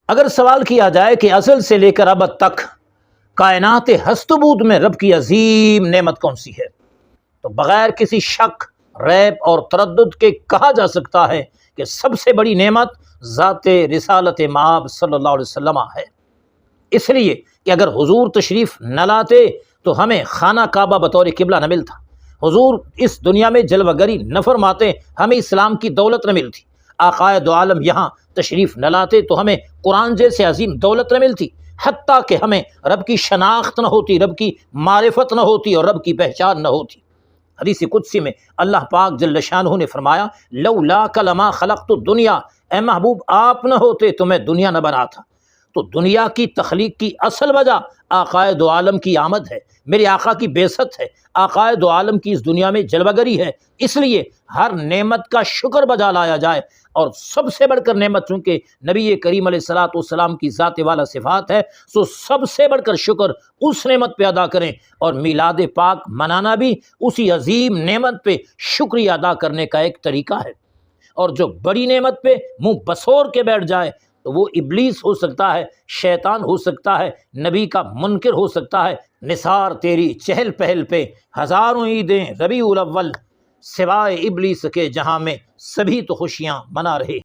اگر سوال کیا جائے کہ ازل سے لے کر ابد تک کائنات ہست و بود میں رب کی عظیم نعمت کون سی ہے، تو بغیر کسی شک، ریب اور تردد کے کہا جا سکتا ہے کہ سب سے بڑی نعمت ذات رسالت مآب صلی اللہ علیہ وسلم ہے۔ اس لیے کہ اگر حضور تشریف نہ لاتے تو ہمیں خانہ کعبہ بطور قبلہ نہ ملتا، حضور اس دنیا میں جلوہ گری نہ فرماتے ہمیں اسلام کی دولت نہ ملتی، آقائے دو عالم یہاں تشریف نہ لاتے تو ہمیں قرآن جیسے عظیم دولت نہ ملتی، حتیٰ کہ ہمیں رب کی شناخت نہ ہوتی، رب کی معرفت نہ ہوتی اور رب کی پہچان نہ ہوتی۔ حدیث قدسی میں اللہ پاک جل شانہ نے فرمایا لولاک لما خلقت الدنیا، اے محبوب آپ نہ ہوتے تو میں دنیا نہ بنا تھا۔ تو دنیا کی تخلیق کی اصل وجہ آقائے دو عالم کی آمد ہے، میرے آقا کی بعثت ہے، آقائے دو عالم کی اس دنیا میں جلوہ گری ہے۔ اس لیے ہر نعمت کا شکر بجا لایا جائے، اور سب سے بڑھ کر نعمت چونکہ نبی کریم علیہ الصلوۃ والسلام کی ذات والا صفات ہے، سو سب سے بڑھ کر شکر اس نعمت پہ ادا کریں، اور میلاد پاک منانا بھی اسی عظیم نعمت پہ شکریہ ادا کرنے کا ایک طریقہ ہے۔ اور جو بڑی نعمت پہ منہ بسور کے بیٹھ جائے تو وہ ابلیس ہو سکتا ہے، شیطان ہو سکتا ہے، نبی کا منکر ہو سکتا ہے۔ نثار تیری چہل پہل پہ ہزاروں عیدیں ربیع الاول، سوائے ابلیس کے جہاں میں سبھی تو خوشیاں منا رہے۔